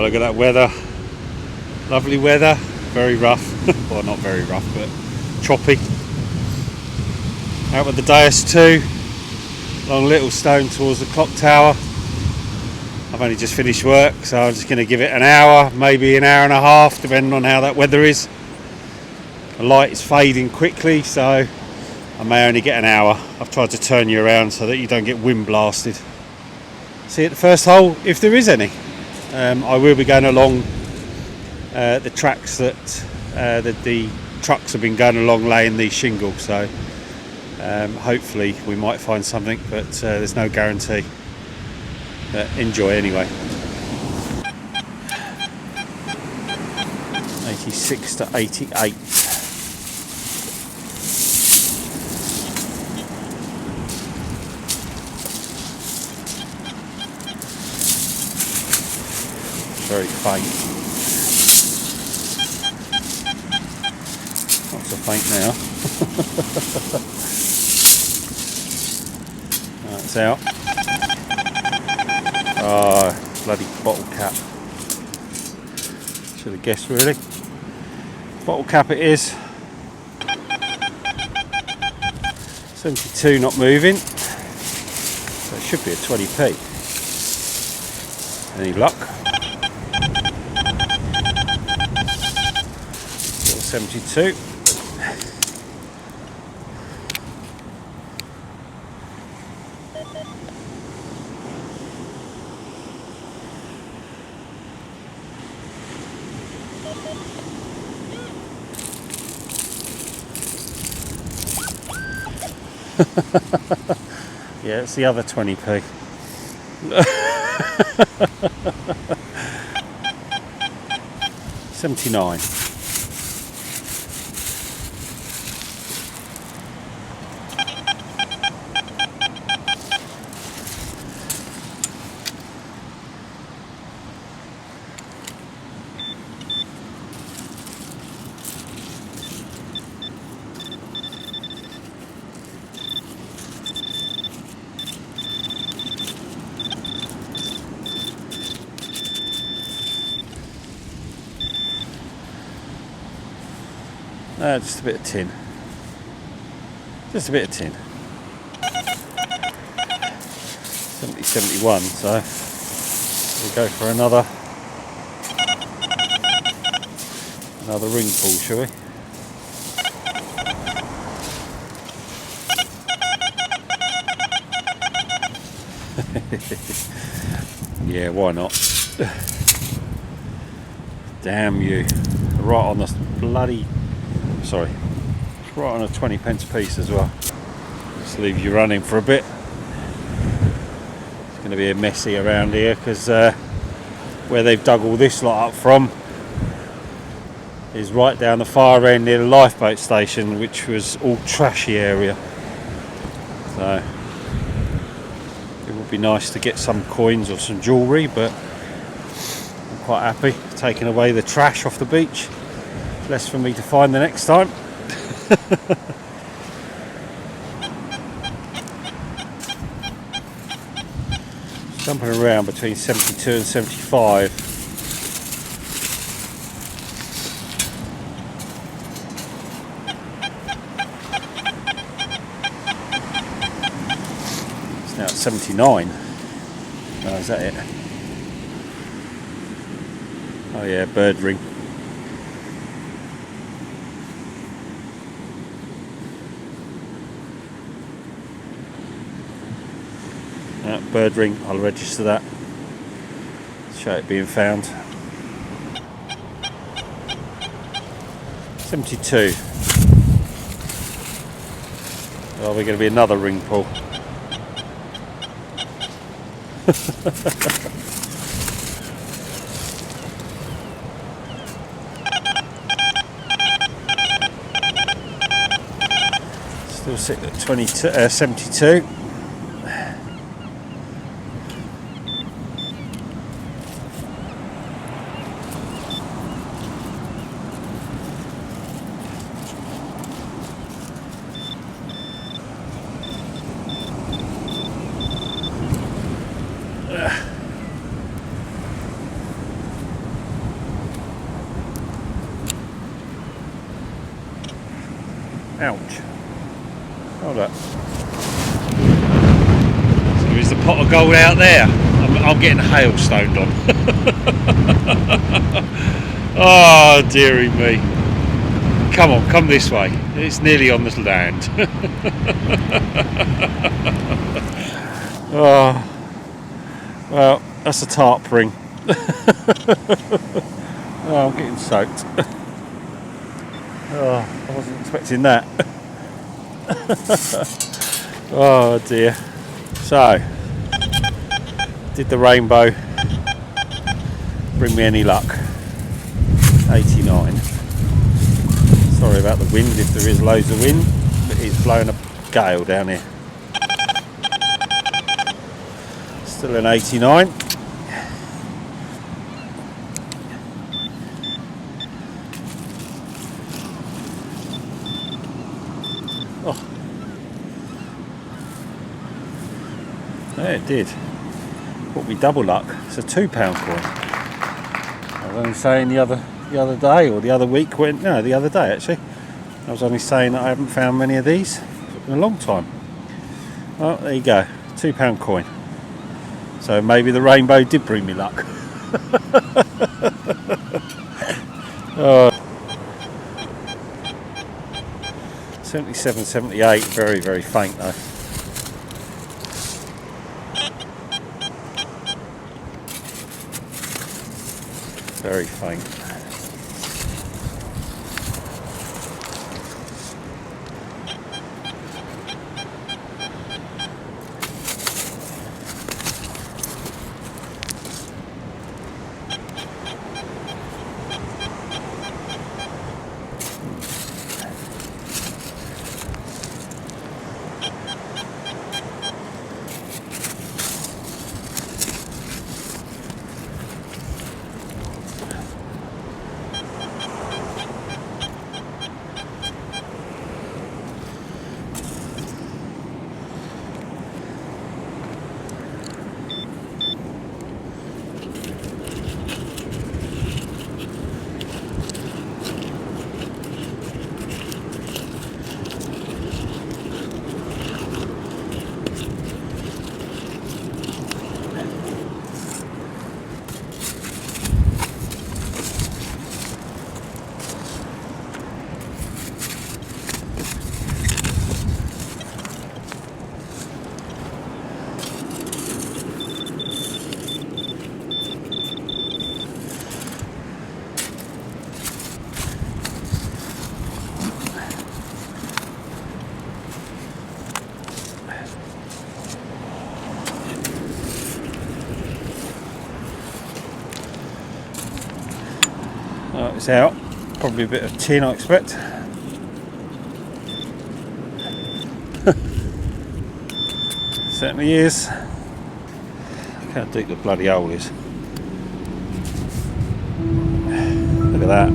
look at that weather. Lovely weather. Very rough. Well, not very rough, but choppy. Out with the Deus 2 along Littlestone towards the clock tower. I've only just finished work, so I'm just going to give it an hour, maybe an hour and a half, depending on how that weather is. The light is fading quickly, so I may only get an hour. I've tried to turn you around so that you don't get wind blasted. See at the first hole, if there is any. I will be going along the tracks that the trucks have been going along laying these shingles, so hopefully we might find something, but there's no guarantee. But enjoy anyway. 86 to 88. Very faint. Not so faint now. That's out. Oh, bloody bottle cap. Should have guessed really. Bottle cap it is. 72 not moving. So it should be a 20p. Any luck? 72. Yeah, it's the other 20p. 79. Just a bit of tin. Just a bit of tin. 70, 71, so we'll go for another ring pull, shall we? Yeah, why not? Damn you. Right on the bloody... Sorry, right on a 20p piece as well. Just leave you running for a bit. It's going to be a messy around here because where they've dug all this lot up from is right down the far end near the lifeboat station, which was all trashy area. So it would be nice to get some coins or some jewellery, but I'm quite happy taking away the trash off the beach. Less for me to find the next time. Jumping around between 72 and 75. It's now at 79. Oh, is that it? Oh yeah, bird ring. Bird ring, I'll register that. Show it being found. 72. Oh, we're going to be another ring pull. Still sitting at 72. Ouch. Hold up. So is the pot of gold out there? I'm getting hailstoned on. Oh, dearie me. Come on, come this way. It's nearly on the land. Oh, well, that's a tarp ring. Oh, I'm getting soaked. Oh, I wasn't expecting that. Oh dear. So, did the rainbow bring me any luck? 89. Sorry about the wind if there is loads of wind, but it's blowing a gale down here. Still an 89. Oh, yeah, it did. Brought me double luck. It's a £2 coin. I was only saying the other day or the other week the other day actually. I was only saying that I haven't found many of these in a long time. Well, there you go, £2 coin. So maybe the rainbow did bring me luck. Oh. 77, 78, very, very faint though. Very faint. It's out, probably a bit of tin I expect. Certainly is. Look how deep the bloody hole is. Look at that.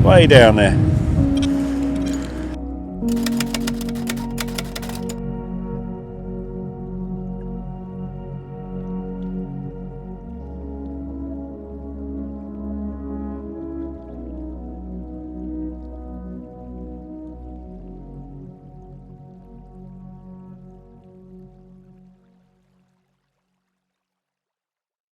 Way down there.